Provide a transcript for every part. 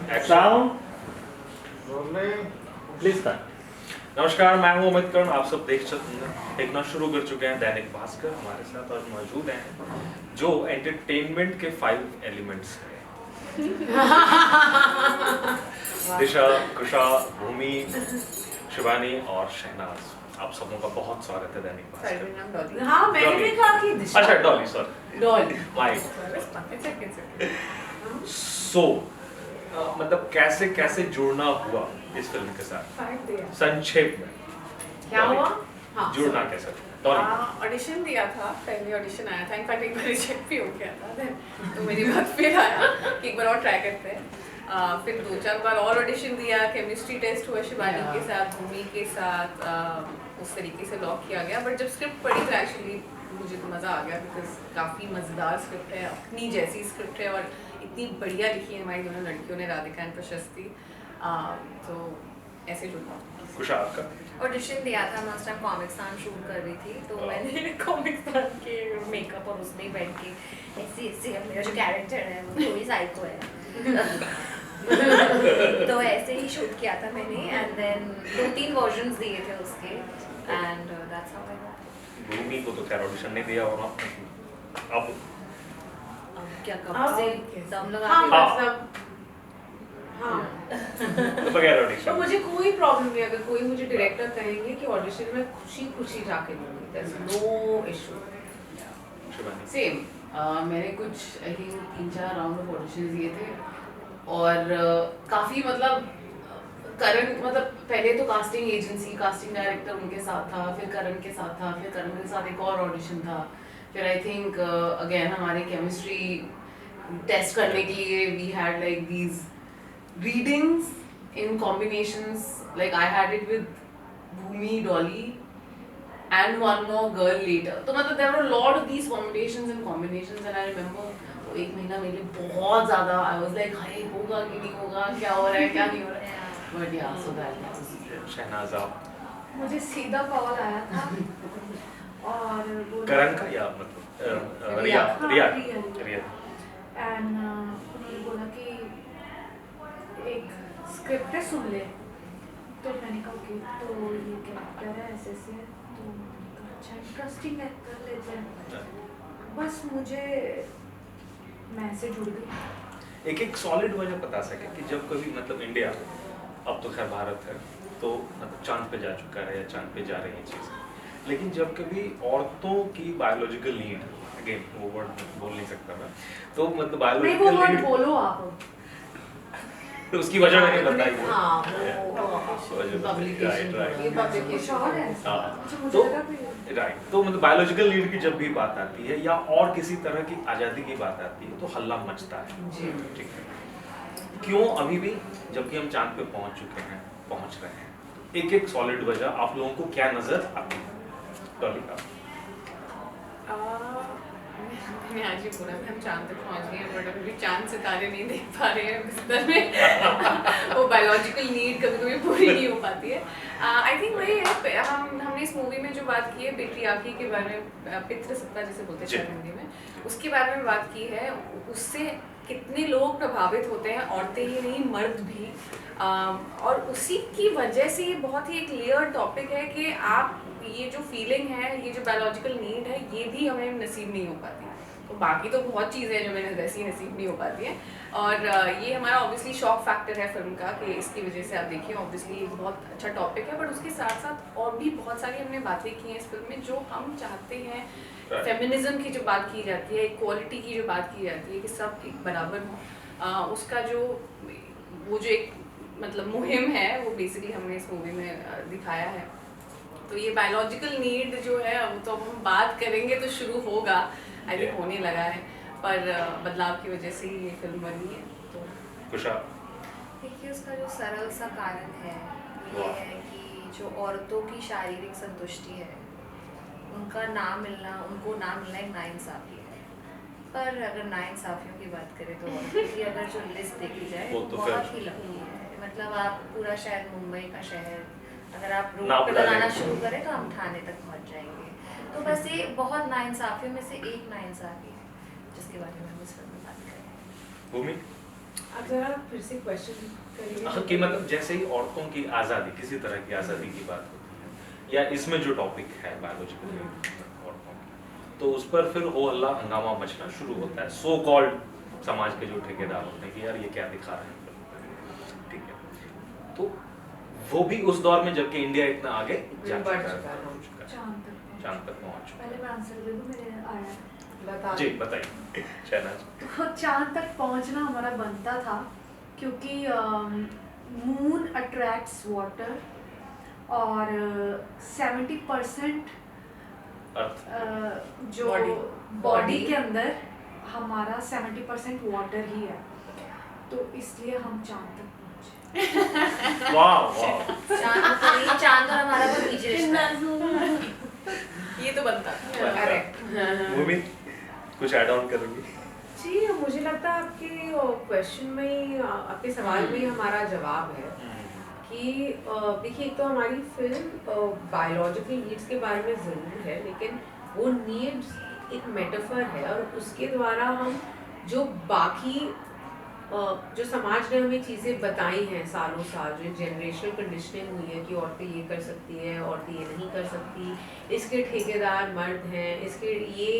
Sound. Please start. नमस्कार, मैं हूं अमित कर्ण। आप सब देखना शुरू कर चुके हैं दैनिक भास्कर। हमारे साथ आज मौजूद हैं जो एंटरटेनमेंट के 5 एलिमेंट्स हैं। दिशा, कुशा, भूमि, शिवानी और शहनाज। आप सबों का बहुत स्वागत है दैनिक भास्कर। हाँ, मैंने भी कहा कि दिशा। अच्छा, डॉली, सॉरी। डॉली। सो मतलब कैसे कैसे जुड़ना हुआ इस फिल्म के साथ, संक्षेप में क्या हुआ? हाँ, जुड़ना कैसे? डॉली, ऑडिशन दिया था, पहले ऑडिशन आया था, इनफैक्ट एक बार रिजेक्ट भी हो गया था, तो मेरी बात फिर आया कि एक बार और ट्राई करते हैं। फिर 2-4 बार और ऑडिशन दिया, केमिस्ट्री टेस्ट हुआ शिवानी के साथ, भूमि के साथ, उस तरीके से लॉक किया गया। बट जब स्क्रिप्ट पढ़ी तो एक्चुअली मुझे तो मज़ा आ गया, बिकॉज काफ़ी मज़ेदार स्क्रिप्ट है, अपनी जैसी स्क्रिप्ट है और इतनी बढ़िया लिखी है हमारी दोनों लड़कियों ने, राधिका एंड प्रशस्ति। तो ऐसे जुड़ा। कुशा आपका? ऑडिशन दिया था, मैं उस टाइम कॉमिक्स शूट कर रही थी, तो मैंने कॉमिक्स के मेकअप और उसमें ही बैठ के ऐसे मेरा जो कैरेक्टर है वो थोड़ी साइको है तो ऐसे ही शूट किया था मैंने, एंड देन 2-3 वर्जन्स दिए थे उसके, and that's how I got. Bhumi को तो खैर ऑडिशन नहीं दिया होगा। अब क्या कब से दम लगा हाँ, के मतलब हाँ। तो बगैर तो ऑडिशन मुझे कोई प्रॉब्लम नहीं, अगर कोई मुझे डायरेक्टर कहेंगे कि ऑडिशन में खुशी जाके दूंगी, there is no issue. Shivani same मैंने कुछ I think 3-4 round of auditions दिए थे और काफ़ी मतलब करण, मतलब पहले तो कास्टिंग एजेंसी, कास्टिंग डायरेक्टर उनके साथ था, फिर करण के साथ था, फिर करण के साथ एक और ऑडिशन था, फिर आई थिंक अगेन हमारे केमिस्ट्री टेस्ट करने के लिए we had like these readings in combinations, like I had it with Bhumi, Dolly and one more girl later. तो मतलब there were a lot of these permutations and combinations, and I remember वो 1 महीना मेरे लिए बहुत ज़्यादा I was like हाय होगा कि नहीं होगा, क्या हो रहा है क्या नहीं हो रहा है, but yeah, so that was Shehnaaz आप? मुझे सीधा कॉल आया था और करण का या मतलब रिया एंड उन्होंने बोला कि एक स्क्रिप्ट है, सुन ले। तो मैंने कहा ओके, तो ये कैरेक्टर है ऐसे ऐसे है, तो मैंने कहा अच्छा इंटरेस्टिंग है, कर लेते हैं। बस मुझे मैं से जुड़ गई। एक सॉलिड वजह बता सके कि जब कभी मतलब इंडिया, अब तो खैर भारत है, तो मतलब चांद पे जा चुका है या चांद पे जा रही है चीज़, लेकिन जब कभी औरतों की बायोलॉजिकल नीड, अगेन वो वर्ड बोल नहीं सकता मैं, तो मतलब नहीं, वो बायोलॉजिकल वर्ड नीड, बोलो आप। उसकी वजह मैंने बताई है। हाँ, publication, ये publication और है। हाँ, अच्छा, मुझे तो लगा कि राइट, तो मतलब बायोलॉजिकल नीड की जब भी बात आती है या और किसी तरह की आज़ादी की बात आती है तो हल्ला मचता है। जी। ठीक है, क्यों अभी भी जबकि हम चांद पे पहुंच चुके हैं, पहुंच रहे हैं, एक सॉलिड वजह आप लोगों को क्या नजर आती है? डॉली का? मैंने आज ही बोला था हम चांद तक पहुंच गए हैं, बट अभी चांद सितारे नहीं देख पा रहे हैं बिस्तर में वो बायोलॉजिकल नीड कभी कभी पूरी नहीं हो पाती है। आई थिंक वही है, हमने इस मूवी में जो बात की है पेट्रियार्की के बारे में, पितृसत्ता जिसे बोलते हैं शायद हिंदी में, उसके बारे में बात की है। उससे कितने लोग प्रभावित होते हैं, औरतें ही नहीं मर्द भी, और उसी की वजह से ये बहुत ही एक लेयर टॉपिक है कि आप ये जो फीलिंग है, ये जो बायोलॉजिकल नीड है, ये भी हमें नसीब नहीं हो पाती। तो बाकी तो बहुत चीज़ें हैं जो मैंने वैसी नसीब नहीं हो पाती हैं, और ये हमारा ऑब्वियसली शॉक फैक्टर है फिल्म का कि इसकी वजह से आप देखिए, ऑब्वियसली एक बहुत अच्छा टॉपिक है, बट उसके साथ साथ और भी बहुत सारी हमने बातें की हैं इस फिल्म में जो हम चाहते हैं। फेमिनिज्म की जो बात की जाती है, इक्वालिटी की जो बात की जाती है कि सब एक बराबर हो, उसका जो वो जो एक मतलब मुहिम है वो बेसिकली हमने इस मूवी में दिखाया है। तो ये बायोलॉजिकल नीड जो है वो तो हम बात करेंगे तो शुरू होगा, आई थिंक होने लगा है, पर बदलाव की वजह से ही ये फिल्म बनी है। तो कुशा? देखिए उसका जो सरल सा कारण है ये है कि जो औरतों की शारीरिक संतुष्टि है उनको ना मिलना एक नाइंसाफ़ी है। पर अगर नाइंसाफ़ियों की बात करें तो औरतों की अगर जो लिस्ट देखी जाए वो तो तो बहुत ही लंबी है। मतलब आप पूरा शहर, मुंबई का शहर, अगर आप रोड नाप पे डालेंगे। लगाना शुरू करें तो हम थाने तक पहुंच जाएंगे। तो बस ये बहुत नाइंसाफ़ियों में से एक नाइंसाफ़ी है जिसके बारे में हम इस फिल्म में बात करें। भूमि? अब जरा फिर से क्वेश्चन करिए कि मतलब जैसे ही औरतों की आज़ादी, किसी तरह की आज़ादी की बात होती है, या इसमें जो टॉपिक है बायोलॉजिकल औरतों की, तो उस पर फिर हो हल्ला हंगामा मचना शुरू होता है, सो कॉल्ड समाज के जो ठेकेदार होते हैं कि यार ये क्या दिखा रहे हैं, ठीक है। तो वो भी उस दौर में जबकि इंडिया इतना आगे जा बढ़ चुका चुका है, है। पहुंच चुका है, चांद तक चांद तक पहुंच चुका पहले मैं आंसर दे दूं, मेरे आ रहा है। बता है। जी बताइए शहनाज। तो चांद तक पहुंचना हमारा बनता था क्योंकि मून अट्रैक्ट्स वाटर और 70% अर्थ जो Body. बॉडी के अंदर हमारा 70% वाटर ही है, तो इसलिए हम चांद तक पहुंचे। वाह वाह चांद और हमारा बहुत नीचे रिश्ता है। ये तो बनता था। करेक्ट। भूमि कुछ ऐड ऑन करोगी? जी मुझे लगता है आपके क्वेश्चन में ही, आपके सवाल में ही हमारा जवाब है कि देखिए, एक तो हमारी फिल्म बायोलॉजिकल नीड्स के बारे में ज़रूर है, लेकिन वो नीड्स एक मेटाफर है, और उसके द्वारा हम जो बाकी जो समाज ने हमें चीज़ें बताई हैं सालों साल, जो जनरेशनल कंडीशनिंग हुई है कि औरतें ये कर सकती हैं, औरतें ये नहीं कर सकती, इसके ठेकेदार मर्द हैं, इसके ये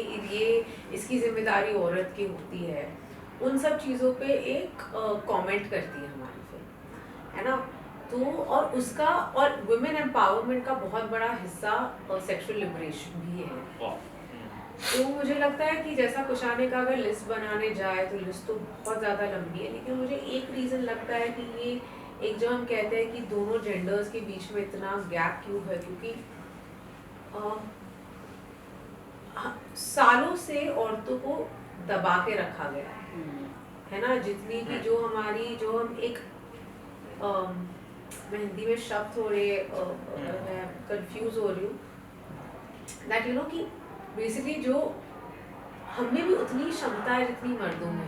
इसकी जिम्मेदारी औरत की होती है, उन सब चीज़ों पे एक कमेंट करती है हमारी फिल्म, है ना। तो और उसका और वुमेन एम्पावरमेंट का बहुत बड़ा हिस्सा सेक्सुअल लिबरेशन भी है। वाह। तो मुझे लगता है कि जैसा कुशाने का अगर लिस्ट बनाने जाए तो लिस्ट तो बहुत ज़्यादा लंबी है, लेकिन मुझे एक रीज़न लगता है कि ये एक जो हम कहते हैं कि दोनों जेंडर्स के बीच में इतना गैप क्यों है, क्योंकि सालों से औरतों को दबा के रखा गया है ना। जितनी भी जो हमारी जो हम एक मैं हिंदी में शब्द थोड़े मैं कंफ्यूज हो रही हूँ, दैट यू नो कि बेसिकली जो हमें भी उतनी क्षमता है जितनी मर्दों में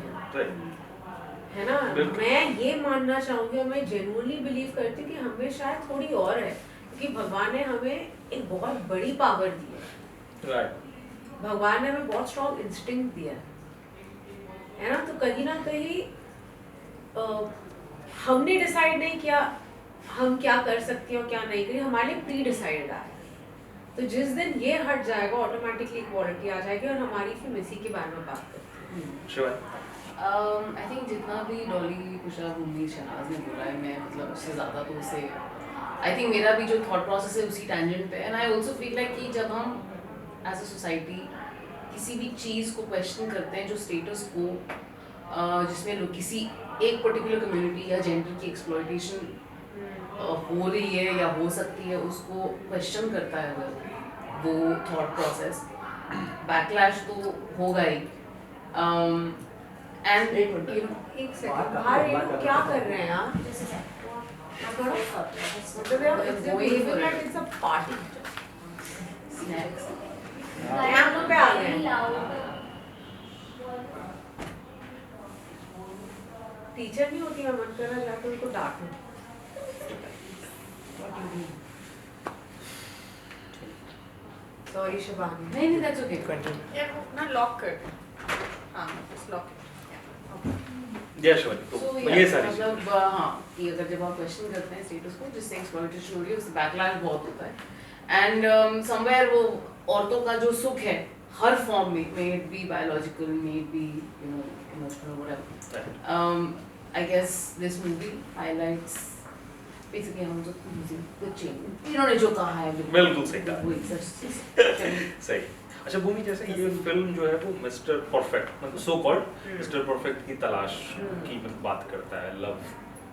है ना। मैं ये मानना चाहूँगी और मैं जेन्युइनली बिलीव करती हूँ कि हमें शायद थोड़ी और है, क्योंकि भगवान ने हमें एक बहुत बड़ी पावर दी है। भगवान ने हमें बहुत स्ट्रॉन्ग इंस्टिंक्ट दिया है ना। तो कहीं ना कहीं हमने डिसाइड नहीं किया हम क्या कर सकते हैं और क्या नहीं करें, हमारे लिए प्री डिसाइडेड है। तो जिस दिन ये हट जाएगा ऑटोमेटिकली इक्वालिटी आ जाएगी, और हमारी फिल्म इसी के बारे में बात करते हैं। आई थिंक जितना भी डॉली कुशा भूमि शहनाज ने बोला है, मैं मतलब उससे ज़्यादा तो उसे आई थिंक मेरा भी जो थॉट प्रोसेस है उसी टेंजेंट पे है। And I also feel like कि जब हम एज अ सोसाइटी किसी भी चीज़ को क्वेश्चन करते हैं, जो स्टेटस को जिसमें लोग किसी एक पर्टिकुलर कम्युनिटी या जेंडर की एक्सप्लॉयटेशन हो रही है या हो सकती है, उसको क्वेश्चन करता है अगर वो थॉट प्रोसेस, बैकलैश तो होगा ही। एंड एक सेकंड, बाहर ये लोग क्या कर रहे हैं यार? मतलब यार it's a behavior like it's a party. Snacks यहाँ पे आ गए हैं। टीचर नहीं होती, मैं मन कर रहा जाकर उनको डांटूं। सॉरी शिवानी। नहीं नहीं दैट्स ओके। यार वो ना लॉक कर दे। हाँ बस लॉक। तो ये सारी मतलब हाँ कि अगर जब आप क्वेश्चन करते हैं स्टेटस को जिससे एक्सप्लॉयटेशन हो रही है, उससे बैकलैश बहुत होता है। एंड समवेयर वो औरतों का जो सुख है हर फॉर्म में, may it be biological, may it be you know emotional, whatever, I guess this movie highlights basically हम जो द चेंज इन्होंने जो कहा है बिल्कुल सही कहा। वही सच सही। अच्छा भूमि, जैसे ये फिल्म जो है वो मिस्टर परफेक्ट, मतलब सो कॉल्ड मिस्टर परफेक्ट की तलाश की बात करता है, लव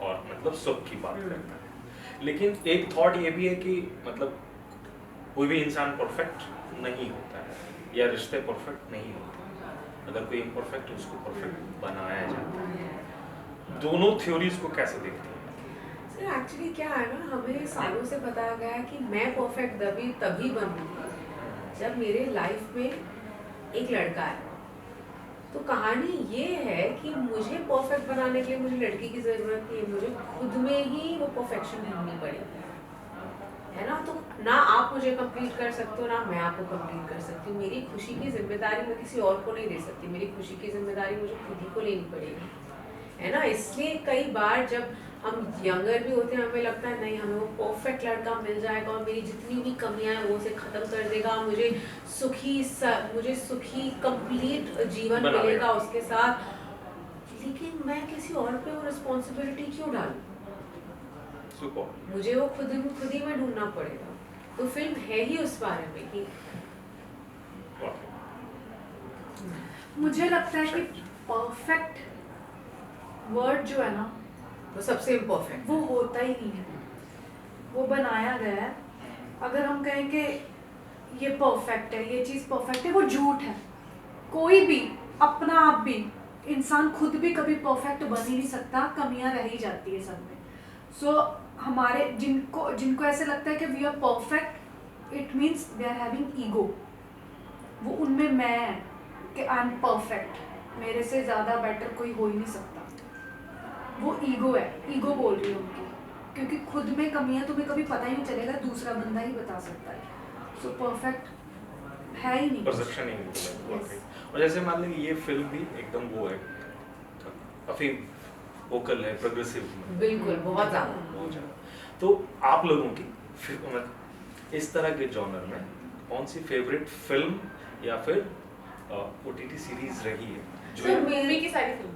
और मतलब सुख की बात करता है, लेकिन एक थॉट ये भी है कि मतलब कोई भी इंसान परफेक्ट नहीं होता है, या रिश्ते परफेक्ट नहीं होते, अगर कोई इम्परफेक्ट है उसको परफेक्ट बनाया जाता है। दोनों थ्योरीज को कैसे देखते हैं? सर एक्चुअली क्या है ना, हमें सालों से बताया गया है कि मैं परफेक्ट तभी बनूंगी जब मेरे लाइफ में एक लड़का है। तो कहानी ये है कि मुझे परफेक्ट बनाने के लिए मुझे लड़की की ज़रूरत नहीं है, मुझे खुद में ही वो परफेक्शन ढूंढनी पड़ेगी, है ना। तो ना आप मुझे कंप्लीट कर सकते हो, ना मैं आपको कंप्लीट कर सकती हूँ। मेरी खुशी की जिम्मेदारी मैं किसी और को नहीं दे सकती, मेरी खुशी की जिम्मेदारी मुझे खुद ही को लेनी पड़ेगी। है ना। इसलिए कई बार जब हम यंगर भी होते हैं हमें लगता है नहीं हमें वो परफेक्ट लड़का मिल जाएगा और मेरी जितनी भी कमियां हैं वो उसे ख़त्म कर देगा, मुझे सुखी कंप्लीट जीवन बना मिलेगा देगा। उसके साथ। लेकिन मैं किसी और पे वो रिस्पॉन्सिबिलिटी क्यों डालूं? सुपर। मुझे वो खुद ही में ढूंढना पड़ेगा। तो फिल्म है ही उस बारे में कि मुझे लगता है कि परफेक्ट वर्ड जो है ना वो सबसे इम्परफेक्ट वो होता ही नहीं है, वो बनाया गया है। अगर हम कहें कि ये परफेक्ट है, ये चीज़ परफेक्ट है, वो झूठ है। कोई भी अपना आप भी इंसान खुद भी कभी परफेक्ट बन ही नहीं सकता, कमियां रह ही जाती है सब में। सो हमारे जिनको ऐसे लगता है कि we are perfect, it means they are having ego. वो उनमें मैं है कि आई एम परफेक्ट, मेरे से ज़्यादा बेटर कोई हो ही नहीं सकता। वो ईगो है, ईगो बोल रही हूँ उनकी, क्योंकि खुद में कमियां तुम्हें कभी पता ही नहीं चलेगा, दूसरा बंदा ही बता सकता है। सो परफेक्ट है ही नहीं। परसेप्शन ही नहीं है। और जैसे मान लीजिए ये फिल्म भी एकदम वो है, काफी वोकल है, प्रोग्रेसिव, बिल्कुल बहुत ज़्यादा। तो आप लोगों की इस तरह के जॉनर में कौन सी फेवरेट फिल्म या फिर ओटीटी सीरीज रही है जो मूवी की सारी फिल्म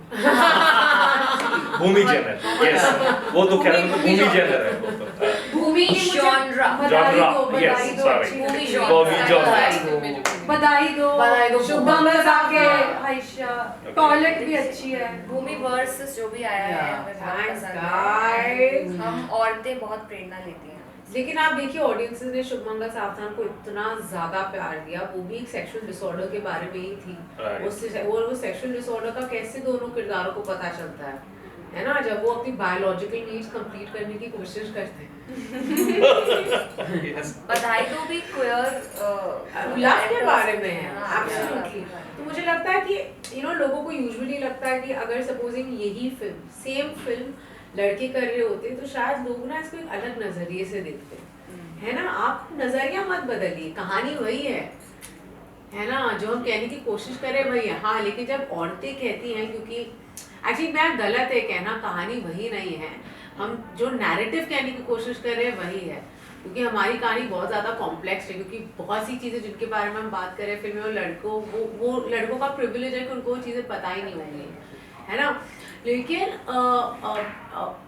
भूमि जेनर? यस, वो तो कह रहे हैं भूमि जेनर है वो तो। भूमि जॉनरा, Genre, बधाई yes, दो sorry. अच्छी भूमि लगी। genre। बधाई दो बधाई दो। शुभमंगल आके आयशा, Okay. टॉयलेट भी अच्छी है। भूमि वर्सेस जो भी आया है Yeah. हमें बहुत Thanks, पसंद guys. है। हम औरतें बहुत प्रेरणा लेती हैं। लेकिन आप देखिए ऑडियंसेस ने शुभमंगल सावधान को इतना ज्यादा प्यार दिया, वो भी एक सेक्सुअल डिसऑर्डर के बारे में ही थी। Right. उससे वो सेक्सुअल डिसऑर्डर का कैसे दोनों किरदारों को पता चलता है ना, जब वो अपनी बायोलॉजिकल नीड्स कंप्लीट करने की कोशिश करते हैं। Yes. बधाई दो भी क्वेयर लव के बारे में है, हाँ, एब्सोल्युटली। तो मुझे लगता है कि लोगों को यूजुअली लगता है कि अगर सपोजिंग यही फिल्म सेम फिल्म लड़के कर रहे होते तो शायद लोग ना इसको एक अलग नजरिए से देखते, है ना। आप नजरिया मत बदलिए, कहानी वही है ना, जो हम कहने की कोशिश करें वही है। हाँ, लेकिन जब औरतें कहती हैं, क्योंकि एक्चुअली मैं गलत है कहना, कहानी वही नहीं है, हम जो नैरेटिव कहने की कोशिश कर रहे हैं वही है, क्योंकि हमारी कहानी बहुत ज़्यादा कॉम्प्लेक्स है। क्योंकि बहुत सी चीज़ें जिनके बारे में हम बात कर रहे हैं फिल्म में, वो लड़कों का प्रिविलेज है कि उनको वो चीज़ें पता ही नहीं होंगी, है ना। लेकिन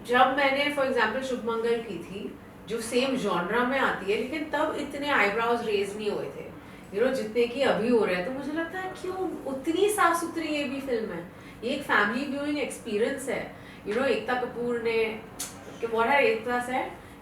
जब मैंने फॉर एग्जांपल शुभमंगल की थी, जो सेम जॉनरा में आती है, लेकिन तब इतने आईब्राउज रेज नहीं हुए थे जितने कि अभी हो रहे हैं। तो मुझे लगता है क्यों उतनी साफ सुथरी ये भी फिल्म है, ये एक फैमिली व्यूइंग एक्सपीरियंस है। एकता कपूर ने व्हाट है एकता से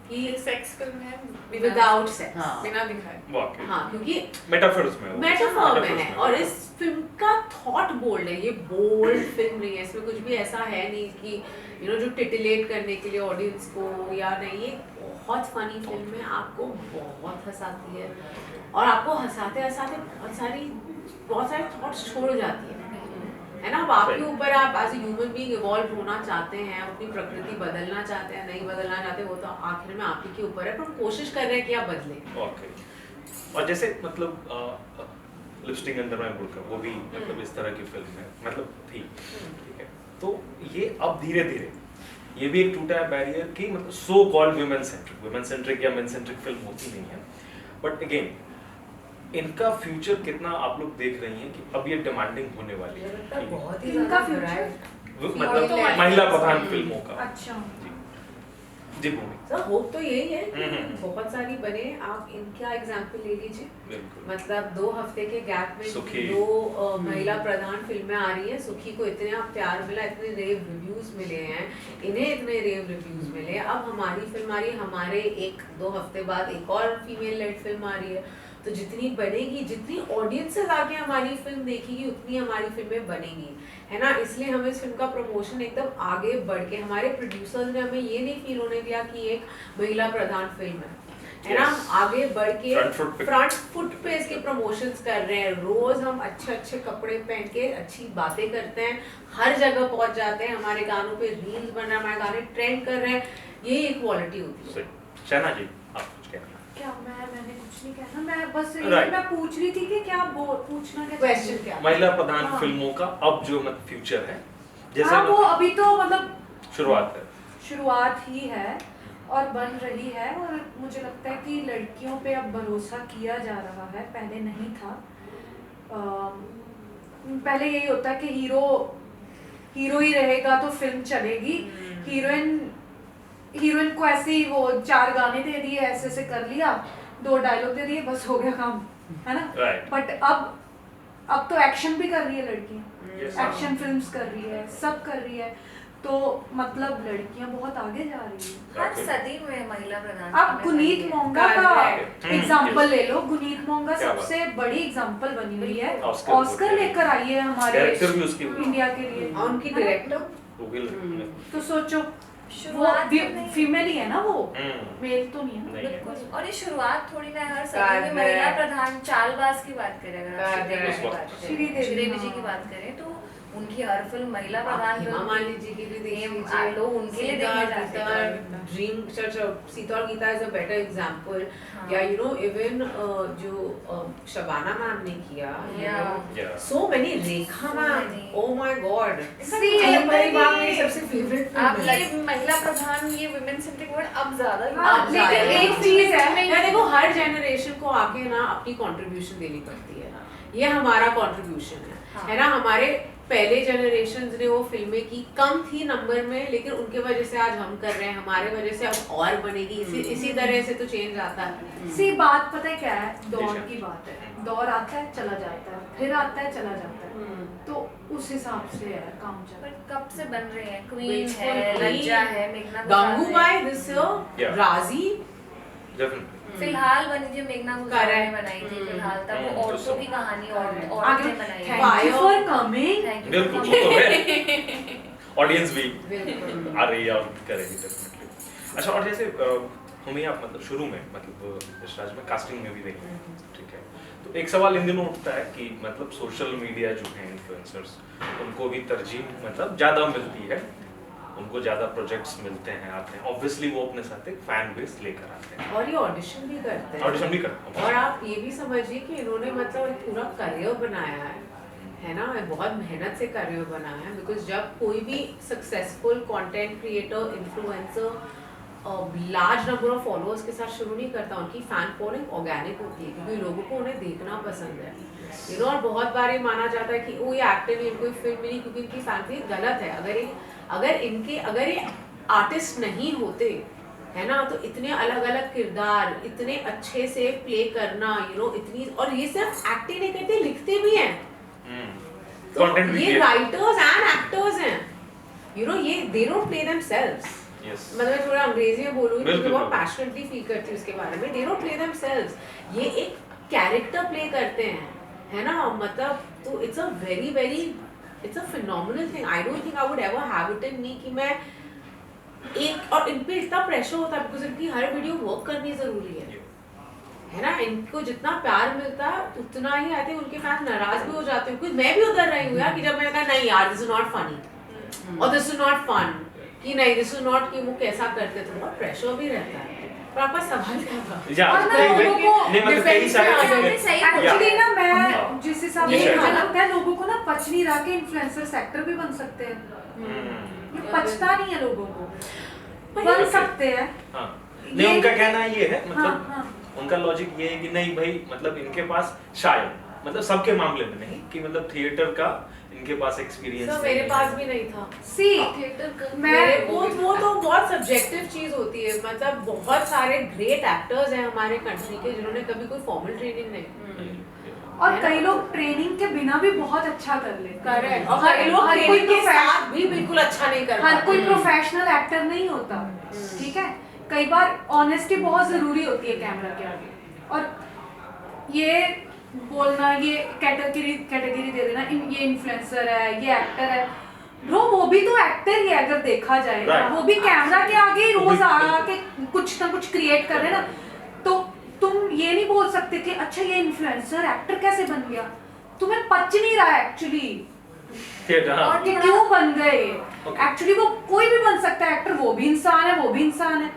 कि सेक्स फिल्म है विदाउट सेक्स, हाँ। बिना दिखाए। वाकई हाँ, क्योंकि मेटाफर्स में मेटाफॉर में है। और इस फिल्म का थॉट बोल्ड है, ये बोल्ड फिल्म नहीं है, इसमें कुछ भी ऐसा है नहीं कि जो टिटिलेट करने के लिए ऑडियंस को या नहीं। ये बहुत फनी फिल्म है, आपको बहुत हंसाती है और आपको हंसाते हंसाते बहुत सारे थॉट्स छोड़ जाती है ना। अब आपके ऊपर, आप as a human being evolve होना चाहते हैं, अपनी प्रकृति बदलना चाहते हैं, नहीं बदलना चाहते, वो तो आखिर में आप ही के ऊपर है, पर कोशिश कर रहे हैं कि आप बदलें। ओके। और जैसे मतलब लिपस्टिक अंडर माय बुक, वो भी मतलब इस तरह की फिल्म है, मतलब थी, ठीक है। तो ये अब धीरे धीरे ये भी एक टूटा है बैरियर कि मतलब सो कॉल्ड वुमेन सेंट्रिक या मेन सेंट्रिक फिल्म होती नहीं है। बट अगेन इनका फ्यूचर कितना आप लोग देख रही हैं कि अब ये डिमांडिंग होने वाली है, बहुत ही इनका ज्यादा future? मतलब महिला प्रधान फिल्मों का। अच्छा, जी भूमि, सर होप तो यही है कि हम्म। बहुत सारी बने। आप इनका एग्जाम्पल ले लीजिए, बिल्कुल। मतलब 2 हफ्ते के गैप में सुखी। 2 महिला प्रधान फिल्में आ रही हैं। सुखी को इतना प्यार मिला, इतने रेव रिव्यूज मिले हैं, इन्हें इतने रेव रिव्यूज मिले। अब हमारी फिल्म आ रही है, हमारे 1-2 हफ्ते बाद एक और फीमेल लेड फिल्म आ रही है। तो जितनी बनेगी, जितनी ऑडियंसेस आके हमारी फिल्म देखेगी, उतनी हमारी फिल्में बनेगी, है ना। इसलिए हमें इस फिल्म का प्रमोशन एकदम आगे बढ़ के, हमारे प्रोड्यूसर्स ने हमें ये नहीं फील होने दिया कि एक महिला प्रधान फिल्म है ना। हम आगे बढ़ के फ्रंट फुट पे इसके प्रमोशंस कर रहे हैं। रोज हम अच्छे कपड़े पहन के अच्छी बातें करते हैं, हर जगह पहुंच जाते हैं, हमारे गानों पे रील्स बन रहे हैं, हमारे गाने ट्रेंड कर रहे हैं। यही एक क्वालिटी होती है। शहना जी, आप कुछ कहना? क्या मैंने कुछ नहीं कहना, मैं बस Right. मैं पूछ रही थी कि क्या पूछना क्या क्वेश्चन क्या? महिला प्रधान हाँ। फिल्मों का अब जो मतलब फ्यूचर है जैसे हाँ, वो अभी तो मतलब शुरुआत ही है और बन रही है, और मुझे लगता है कि लड़कियों पे अब भरोसा किया जा रहा है, पहले नहीं था। पहले यही होता है कि हीरो ही रहेगा तो फिल्म चलेगी, हीरोइन को ऐसे ही वो 4 गाने दे दिए, ऐसे ऐसे कर लिया, 2 डायलॉग दे दिए, बस हो गया काम, है ना। बट अब तो एक्शन भी कर रही है लड़कियां, एक्शन फिल्म्स कर रही है, सब कर रही है, तो मतलब लड़कियां बहुत आगे जा रही है। हर सदी में महिला प्रधान। अब गुनीत मोंगा का एग्जांपल ले लो, गुनीत मोंगा सबसे बड़ी एग्जांपल बनी हुई है, ऑस्कर लेकर आई है हमारे इंडिया के लिए, और उनकी डायरेक्टर तो सोचो वो फीमेल ही है ना, वो मेल तो नहीं है। बिल्कुल, और ये शुरुआत थोड़ी ना हर सदी में महिला प्रधान चालबाज की बात करें, अगर आप श्रीदेवी जी की बात करें तो उनकी हर फिल्म महिला प्रधान हेमा मालिनी जी की भी देख लीजिए, लोग उनके लिए देखे जाते हैं। Dream Seeta Aur Geeta is a better example, या यू नो इवन जो शबाना मैम ने किया, so many, Rekha ma'am, oh my god, मेरी सबसे फेवरेट आप ये महिला प्रधान, ये वुमेन सेंट्रिक वर्ड अब ज्यादा, लेकिन एक चीज है, देखो हर जनरेशन को आके ना अपनी कंट्रीब्यूशन देनी पड़ती है, ये हमारा कंट्रीब्यूशन है ना। हमारे पहले जनरेशंस ने वो फिल्में की, कम थी नंबर में, लेकिन उनके वजह से आज हम कर रहे हैं, हमारे वजह से अब और बनेगी, इसी तरह से तो चेंज आता है। सी बात पता है क्या है, दौर की बात है, दौर आता है चला जाता है, फिर आता है चला जाता है, तो उस हिसाब से है काम चल रहा है। कब से बन रहे हैं, क्वीन है, लज्जा है, मेघना गंगूबाई, दिस राजी, फिलहाल बनी थी, मेघना गुलजार ने बनाई थी फिलहाल, तब वो औरतों की कहानी औरतें बनाई है। Thank you for coming. बिल्कुल, वो तो है, ऑडियंस भी आ रही है और करेगी डेफिनेटली। अच्छा, और जैसे हमें आप मतलब शुरू में मतलब यशराज में कास्टिंग में भी देखें, ठीक है, तो एक सवाल इन दिनों उठता है कि मतलब सोशल मीडिया जो है, इन्फ्लुएंसर्स, उनको भी तरजीह मतलब ज़्यादा मिलती है, उनको ज़्यादा प्रोजेक्ट्स मिलते हैं, आते हैं, ऑब्वियसली वो अपने साथ एक फैन बेस लेकर आते हैं, और ये ऑडिशन भी करते हैं, और आप ये भी समझिए कि इन्होंने मतलब एक पूरा करियर बनाया है ना, बहुत मेहनत से करियर बनाया है, बिकॉज जब कोई भी successful content creator, influencer large number of followers के साथ शुरू नहीं करता, उनकी फैन फॉलोइंग ऑर्गेनिक होती है, क्योंकि लोगों को उन्हें देखना पसंद है, यू नो। और बहुत बार ये माना जाता है कि वो ये एक्टर नहीं, इनको फिल्म मिली क्योंकि इनकी फैन थी, गलत है। अगर ये आर्टिस्ट नहीं होते है ना, तो इतने अलग अलग किरदार इतने अच्छे से प्ले करना, यू नो, इतनी, और ये सिर्फ एक्टिंग नहीं करते, लिखते भी हैं, तो ये राइटर्स एंड एक्टर्स हैं, यू नो, ये दे डोंट प्ले देमसेल्व्स। मतलब थोड़ा अंग्रेजी में बोलूंगी क्योंकि बहुत पैशनेटली फील करती हूँ इसके बारे में, दे डोंट प्ले देमसेल्व्स, ये एक कैरेक्टर प्ले करते हैं, है ना, मतलब, तो it's a very very, it's a phenomenal thing. I don't think I would ever have it in me कि मैं एक, और इन पे इतना प्रेशर होता है बिकॉज इनकी हर वीडियो वर्क करनी जरूरी है ना, इनको जितना प्यार मिलता है उतना ही आई थिंक उनके फैंस नाराज भी हो जाते हैं, क्योंकि मैं भी उधर रही हूँ यार, कि जब मैंने कहा नहीं यार दिस इज नॉट फनी और दिस इज नॉट फन, कि नहीं दिस इज नॉट, कि वो कैसा करते, तो बहुत प्रेशर भी रहता है। पर आपका सवाल क्या था? एक्चुअली ना, मैं जिस हिसाब से मुझे लगता है लोगों को ना पच नहीं रहा कि इन्फ्लुएंसर सेक्टर भी बन सकते हैं, ये पचता नहीं है लोगों को, बन सकते हैं। नहीं, उनका कहना ये है, मतलब उनका लॉजिक ये है कि नहीं भाई, मतलब इनके पास शायद, मतलब सबके मामले में नहीं, कि मतलब थिएटर का इनके पास एक्सपीरियंस नहीं, मेरे पास भी नहीं था। सी मैं वो तो बहुत सब्जेक्टिव चीज होती है, मतलब बहुत सारे ग्रेट एक्टर्स हैं हमारे कंट्री के जिन्होंने कभी कोई फॉर्मल ट्रेनिंग नहीं, और कई लोग ट्रेनिंग के बिना भी बहुत अच्छा कर लेते हैं, और कई लोग ट्रेनिंग के साथ भी बिल्कुल अच्छा नहीं कर पाते। हर कोई प्रोफेशनल एक्टर नहीं होता, ठीक है, कई बार ऑनेस्टी बहुत जरूरी होती है कैमरा के आगे, और ये बोलना, ये कैटेगरी दे देना, ये इन्फ्लुएंसर है, ये एक्टर है, ब्रो वो भी तो एक्टर ही है अगर देखा जाए ना, वो भी कैमरा के आगे ही रोज आके कुछ ना कुछ क्रिएट कर रहे ना, तो तुम ये नहीं बोल सकते कि अच्छा ये इन्फ्लुएंसर एक्टर कैसे बन गया, तुम्हें पच नहीं रहा एक्चुअली, और कि क्यों बन गए, एक्चुअली वो कोई भी बन सकता है एक्टर, वो भी इंसान है, वो भी इंसान है,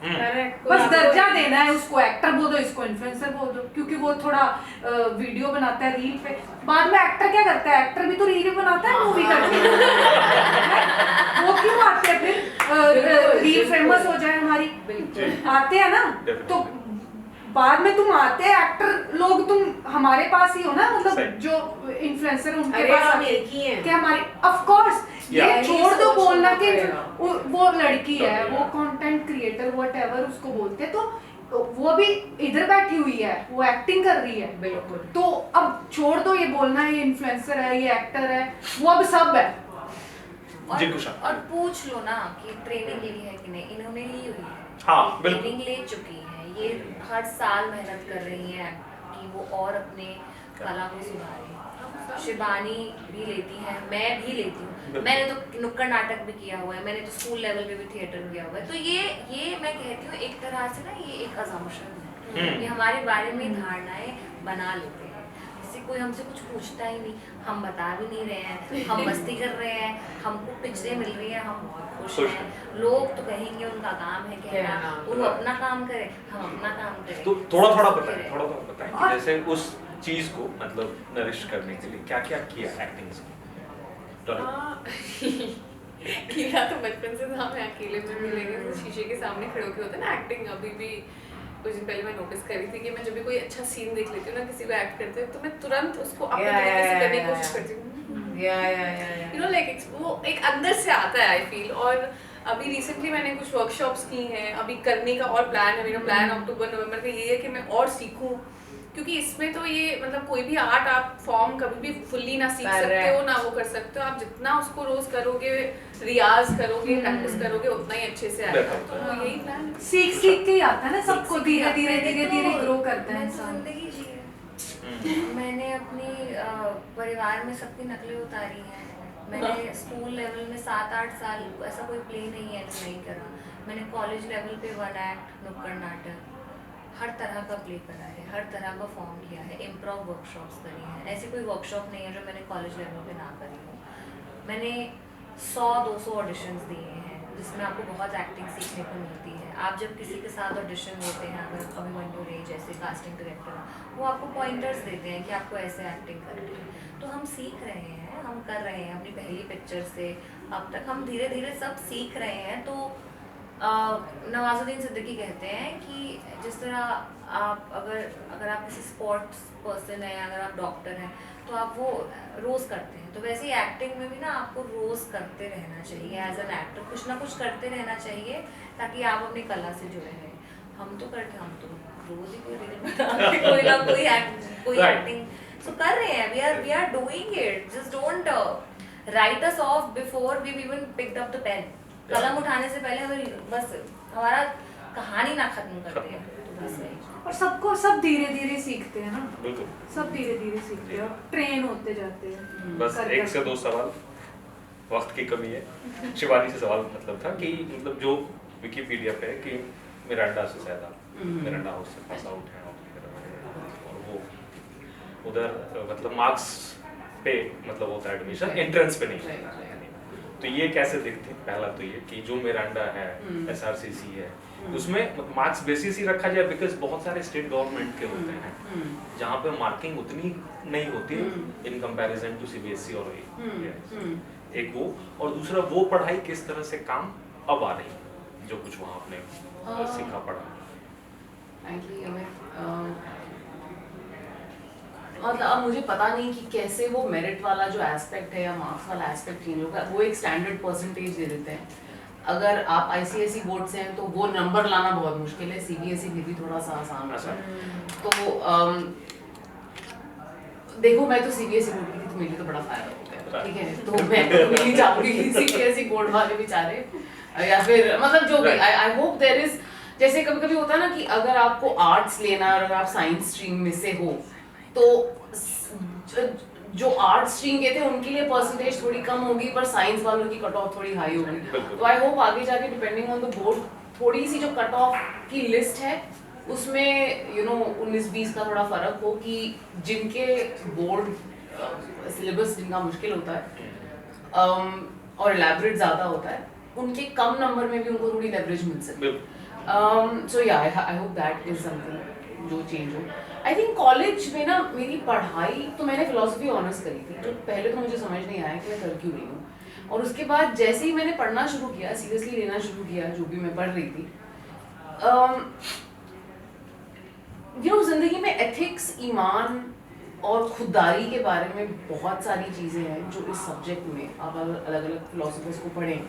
Correct. बस दर्जा देना है उसको, एक्टर बोल दो, इसको इन्फ्लुएंसर बोल दो, क्योंकि वो थोड़ा वीडियो बनाता है रील पे। बाद में एक्टर क्या करता है, एक्टर भी तो रील बनाता है मूवी करके। वो क्यों आते हैं फिर, रील फेमस हो जाए हमारी, आते हैं ना। तो बाद में तुम आते हैं एक्टर लोग, तुम हमारे पास ही हो ना, मतलब जो इन्फ्लुएंसर उनके अरे पास हम आते एक ही हैं। कि हमारी, ऑफ कोर्स ये Yeah. छोड़ दो सोच बोलना होना कि पड़ेगा। वो लड़की है, वो कंटेंट क्रिएटर व्हाटएवर उसको बोलते हैं, तो वो भी इधर बैठी हुई है, वो एक्टिंग कर रही है। बिल्कुल। तो अब छोड़ दो ये बोलना ये इन्फ्लुएंसर है, ये एक्टर है, वो अब सब है। जी, कुशा। और पूछ लो ना कि ट्रेनिंग ली है कि नहीं, इन्होंने ली हुई है। हाँ, बिल्कुल। ट्रेनिंग ले चुकी है, ये हर साल मेहनत कर रही है कि वो और अपने कला को सुधारें। शिबानी भी लेती है, मैं भी लेती हूँ। मैंने तो नुक्कड़ नाटक भी किया हुआ है, मैंने तो स्कूल लेवल पे भी थिएटर किया हुआ है। तो ये मैं कहती हूँ एक तरह से ना, ये एक अजम्पशन है, ये हमारे बारे में धारणाएं बना लेते हैं। किसी कोई हमसे कुछ पूछता ही नहीं, हम बता भी नहीं रहे हैं, हम मस्ती कर रहे हैं, हमको पिक्चरें मिल रही हैं, हम खुश हैं। लोग तो कहेंगे उनका काम है कहना, वो अपना काम करे, हम अपना काम करें। तो थोड़ा बताएं कि जैसे उस चीज को मतलब नरिश करने के लिए क्या क्या किया एक्टिंग से? किया तो बचपन से था, मैं अकेले में भी, लेकिन शीशे के सामने खड़े होके होता है ना एक्टिंग। अभी भी कुछ दिन पहले मैं नोटिस करी थी कि मैं जब भी कोई अच्छा सीन देख लेती हूँ ना, किसी को एक्ट करते हुए, तो मैं तुरंत उसको अपने तरीके से करने की कोशिश करती हूँ। यू नो लाइक वो एक अंदर से आता है, आई फील। और अभी रिसेंटली मैंने कुछ वर्कशॉप्स की हैं, अभी करने का और प्लान है मेरा। प्लान अक्टूबर नवंबर का ये है कि मैं और सीखूं, क्योंकि इसमें तो ये मतलब कोई भी आर्ट आप फॉर्म कभी भी फुल्ली ना सीख सकते हो ना वो कर सकते हो। आप जितना उसको रोज करोगे, रियाज करोगे, प्रैक्टिस करोगे, उतना ही अच्छे से आएगा। तो यही प्लान है। सीख के ही आता है ना सबको, धीरे धीरे ग्रो करता है इंसान। जिंदगी जी है। मैंने अपनी परिवार में सबकी नकलें उतारी हैं। मैंने स्कूल लेवल में 7-8 साल ऐसा कोई प्ले नहीं है जो नहीं करा। मैंने कॉलेज लेवल पे 1 एक्ट, नुक्कड़ नाटक, हर तरह का प्ले करा है, हर तरह का फॉर्म किया है, इम्प्रोव वर्कशॉप्स करी हैं। ऐसी कोई वर्कशॉप नहीं है जो मैंने कॉलेज लेवल पे ना करी हो। मैंने 100-200 ऑडिशंस दिए हैं, जिसमें आपको बहुत एक्टिंग सीखने को मिलती है। आप जब किसी के साथ ऑडिशन देते हैं, अगर अभिमन्यु रे जैसे कास्टिंग डायरेक्टर, वो आपको पॉइंटर्स देते हैं कि आपको ऐसे एक्टिंग करनी है। तो हम सीख रहे हैं, हम कर रहे हैं अपनी पहली पिक्चर से अब तक हम धीरे धीरे सब सीख रहे हैं। तो नवाजुद्दीन सिद्दीकी कहते हैं कि जिस तरह आप अगर आप किसी स्पोर्ट्स पर्सन हैं, अगर आप डॉक्टर हैं, तो आप वो रोज़ करते हैं, तो वैसे ही एक्टिंग में भी ना आपको रोज़ करते रहना चाहिए। एज एन एक्टर कुछ ना कुछ करते रहना चाहिए ताकि आप अपनी कला से जुड़े रहें। हम तो रोज़ ही कोई रील बना के कोई ना कोई एक्टिंग सो कर रहे हैं। We are doing it. Just don't write us off before we even picked up the pen. कलम उठाने से पहले हमें बस हमारा कहानी ना खत्म करते हैं। तो बस और सब धीरे धीरे सीखते हैं ना, बिल्कुल सब धीरे धीरे सीखते हैं और ट्रेन होते जाते हैं। बस एक से दो सवाल, वक्त की कमी है। शिवानी से सवाल मतलब था कि मतलब जो विकिपीडिया पे है कि मिरांडा से ज्यादा मिरांडा हाउस से पास आउट है और वो उधर मतलब मार्क्स पे मतलब होता है एडमिशन, एंट्रेंस पे नहीं होता है। तो ये कैसे देखते हैं? पहला तो ये कि जो मिरांडा है, SRCC है, उसमें मार्क्स बेसिस ही रखा जाए, बिकॉज बहुत सारे स्टेट गवर्नमेंट के होते हैं जहाँ पे मार्किंग उतनी नहीं होती इन कंपैरिजन टू CBSE और एक वो, और दूसरा वो पढ़ाई किस तरह से काम अब आ रही है जो कुछ वहाँ आपने सीखा पढ़ा। मतलब अब मुझे पता नहीं कि कैसे वो मेरिट वाला जो एस्पेक्ट है या मार्क्स वाला एस्पेक्ट चेंज होगा। वो एक स्टैंडर्ड परसेंटेज दे देते हैं। अगर आप ICSE बोर्ड से हैं तो वो नंबर लाना बहुत मुश्किल है, CBSE में भी थोड़ा सा आसान होता है। तो देखो मैं तो CBSE बोर्ड की थी तो मेरे लिए तो बड़ा फायदा हो गया, ठीक है। तो मैं तो नहीं चाहूँगी कि CBSE बोर्ड वाले बेचारे या फिर मतलब जो भी, आई होप देयर इज, जैसे कभी कभी होता है ना कि अगर आपको आर्ट्स लेना और अगर आप साइंस स्ट्रीम में से हो तो जो आर्ट स्ट्रीम के थे उनके लिए परसेंटेज थोड़ी कम होगी, पर साइंस वालों की कट ऑफ थोड़ी हाई होगी। तो आई होप आगे जाके डिपेंडिंग ऑन द बोर्ड थोड़ी सी जो कट ऑफ की लिस्ट है उसमें 19-20 का थोड़ा फर्क हो कि जिनके बोर्ड सिलेबस जिनका मुश्किल होता है और एलैबोरेट ज़्यादा होता है, उनके कम नंबर में भी उनको थोड़ी लेवरेज मिल सके। So yeah, I hope that is something जो change हो. I think college में ना मेरी पढ़ाई तो मैंने philosophy honors करी थी, तो पहले तो मुझे समझ नहीं आया कि मैं कर क्यों रही हूँ. और उसके बाद जैसे ही मैंने पढ़ना शुरू किया, सीरियसली लेना शुरू किया जो भी मैं पढ़ रही थी, जिंदगी में एथिक्स, ईमान और खुददारी के बारे में बहुत सारी चीज़ें हैं जो इस सब्जेक्ट में आप अलग अलग फिलोसफर्स को पढ़ें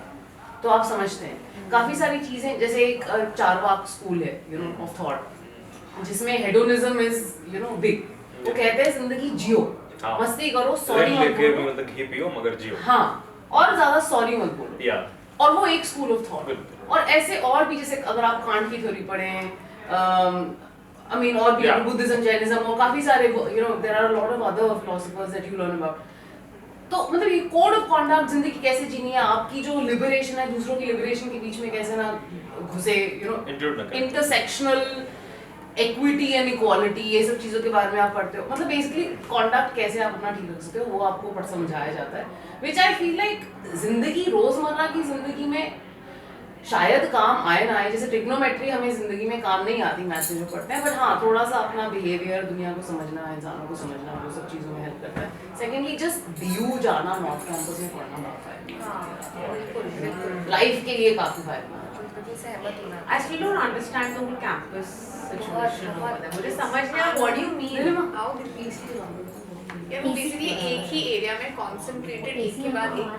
तो आप समझते हैं. काफ़ी सारी चीज़ें, जैसे एक चारवाक स्कूल है ऑफ थॉट, जिसमें हेडोनिज्म इज बिग. वो कहते हैं जिंदगी जियो, मस्ती करो, सॉरी मत बोलो, मतलब घी पियो मगर जियो. हाँ, और ज़्यादा सॉरी मत बोलो. या और वो एक स्कूल ऑफ थॉट. और ऐसे और भी, जैसे अगर आप कांट की थ्योरी पढ़ें, I mean, और भी बुद्धिज्म, जैनिज्म और काफी सारे there are a lot of other philosophers that you learn about. तो मतलब ये कोड ऑफ कॉन्डक्ट, जिंदगी कैसे जीनी है, आपकी जो लिबरेशन है दूसरों की लिबरेशन के बीच में कैसे ना घुसे, इंटरसेक्शनल इक्विटी एंड इक्वालिटी, ये सब चीज़ों के बारे में आप पढ़ते हो. मतलब बेसिकली कॉन्डक्ट कैसे आप अपना ठीक रख सकते हो वो आपको समझाया जाता है. विच आई फील लाइक जिंदगी, रोजमर्रा की जिंदगी में शायद काम आए ना आए. जैसे ट्रिग्नोमेट्री हमें जिंदगी में काम नहीं आती मैथ्स में जो पढ़ते हैं, बट हाँ थोड़ा सा अपना बिहेवियर, दुनिया को समझना, इंसानों को समझना, वो सब चीज़ों में हेल्प करता है. सेकेंडली जस्ट DU जाना, नॉर्थ कैंपस में पढ़ना बहुत फायदा, लाइफ के लिए काफ़ी फायदा. I still don't understand the whole campus situation over there. मुझे समझ नहीं आया what do you mean? How did we ये बेसिकली एक ही एरिया में कंसंट्रेटेड एक के बाद एक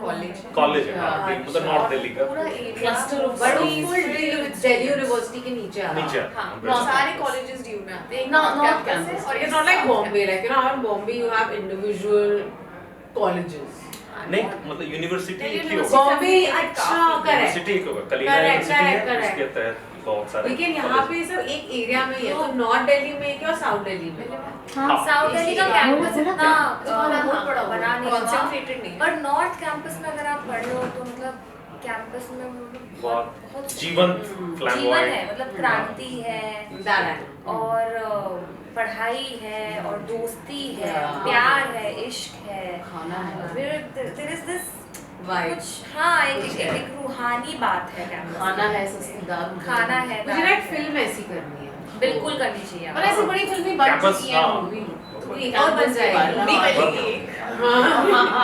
कॉलेज है. मतलब नॉर्थ दिल्ली का पूरा एरिया क्लस्टर ऑफ But वो full दिल्ली यूनिवर्सिटी के नीचे आ रहा है. हाँ, सारे कॉलेजेस ड्यू में आते हैं. North campus. और it's not like Bombay, like out in Bombay you have individual colleges. नहीं, मतलब यूनिवर्सिटी एक ही होगा. Bombay, अच्छा, correct. यूनिवर्सिटी एक होगा. कलिंगा यूनिवर्सिटी है, उसके तहत बहुत सारे. लेकिन यहाँ पे सब एक एरिया में ही है, तो नॉर्थ दिल्ली में क्या और साउथ दिल्ली में. हाँ. साउथ दिल्ली का कैंपस इतना बना नहीं हुआ, कंसंट्रेटेड नहीं. पर नॉर्थ कैंपस में अगर आप पढ़ रहे हो तो मतलब कैंपस में बहुत जीवन है, मतलब क्रांति है और पढ़ाई है और दोस्ती है, प्यार है, इश्क है, खाना है, there is this Vibes. कुछ, हाँ, एक रूहानी बात है कैंपस. खाना है, सस्ती दारू, खाना है. मुझे ना एक फिल्म ऐसी करनी है. बिल्कुल करनी चाहिए. और ऐसी बड़ी फिल्में बन Campus, चुकी हैं, हाँ. मूवी और बन जाएगी. नहीं बनेगी.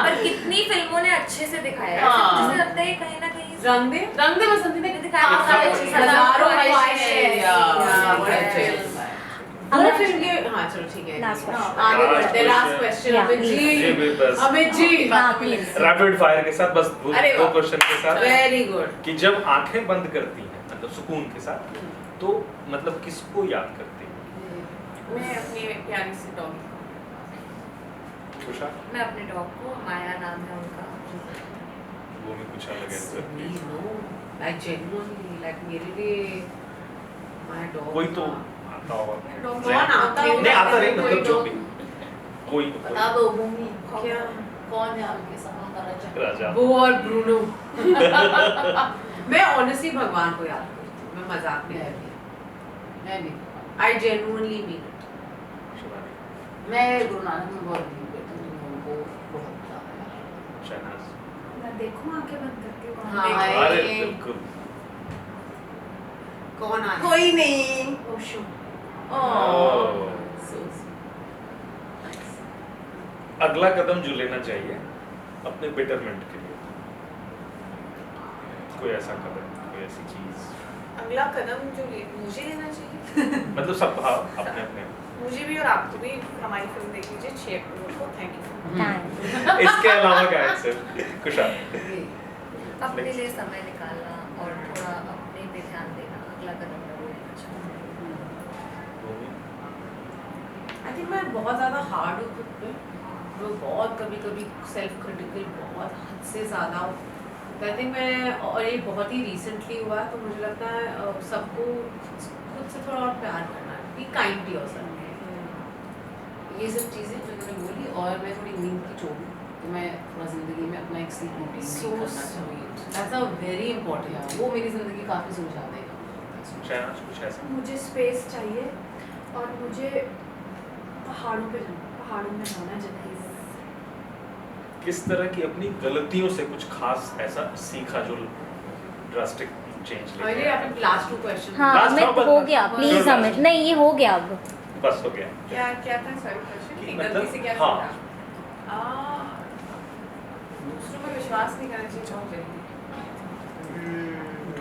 पर कितनी फिल्मों ने अच्छे से दिखाया है. हाँ. मुझे लगता है कहीं ना कहीं रंग दे. रंग दे बसंती ने दिखाया है. काफी अच्छे से हजारों ख्वाहिशें, ख्वाहिशें. या, हाँ, बड़े बड़े अच्छे अच्छे. फिल्म है. वो फिल्म के, हाँ चलो ठीक है. Last question. आगे बढ़ते हैं. Last Last question. Yeah, Amit ji, जी. बस. अमित जी. हाँ प्लीज. रैपिड फायर के साथ, बस अरे दो वाह. क्वेश्चन के साथ. Very good. कि जब आंखें बंद करती हैं, मतलब सुकून के साथ, तो मतलब किसको याद करती हैं? मैं अपनी प्यारी सी डॉग. खुशा, मैं अपने डॉग को, माया नाम है उनका. वो भी कुछ अलग है. Like genuinely, like मेरे लिए my dog. कोई तो आता होगा. कौन आता होगा? नहीं आता नहीं, कोई मतलब जो dog. भी कोई बता दो भूमि क्या? कौन है आपके सपनों का राजा? राजा. वो और ब्रूनो. मैं honestly भगवान को याद करती हूँ. मैं मजाक नहीं करती. मैं भी. I genuinely mean it. मैं गुरु नानक में बहुत बिलीव करती हूँ, उनको बहुत ज़्यादा. शहनाज. मैं देखूं आंखें बंद करके कौन हाँ. है? अरे बिल्कुल. कौन आ रहा है? कोई नहीं. ओशो. ओह. So sweet. अगला कदम जो लेना चाहिए अपने बेटरमेंट के लिए, कोई ऐसा कदम, कोई ऐसी चीज, अगला कदम जो मुझे लेना चाहिए. मतलब सब हाँ, अपने अपने. मुझे भी और आपको भी हमारी फिल्म देख लीजिए 6 अक्टूबर को. Thank you. Thanks. इसके अलावा क्या है सर? कुशा. अपने लिए समय निकालना और थोड़ा अपने पे ध्यान देना, अगला कदम मैं वो लेना चाहूँगी. I think मैं बहुत ज़्यादा हार्ड हूँ खुद पे. मैं बहुत कभी सेल्फ क्रिटिकल बहुत हद से ज़्यादा हूँ. तो आई थिंक मैं, और ये बहुत ही रिसेंटली हुआ, तो मुझे लगता है सबको खुद से थोड़ा और प्यार करना है. Be kind to yourself. ये सब चीज़ें जो मैंने बोली, और मैं थोड़ी नींद की चोर हूँ, तो मैं थोड़ा ज़िंदगी में अपना एक स्लीप रूटीन करना चाहूँगी. That's a very important. वो मेरी ज़िंदगी काफ़ी सुलझा देगा. शहनाज कुछ ऐसा? मुझे स्पेस चाहिए और मुझे पहाड़ों पे जाना, पहाड़ों में जाना जगह. किस तरह की अपनी गलतियों से कुछ खास ऐसा सीखा जो ड्रास्टिक चेंज अरे लेके आपने लास्ट 2 क्वेश्चन हाँ Last अमित number- हो गया हाँ, प्लीज sure, अमित, last. नहीं ये हो गया अब। बस हो गया। क्या क्या था सॉरी क्वेश्चन कि गलती से क्या हाँ। सीखा? दूसरों में विश्वास नहीं करना चाहिए बहुत जल्दी।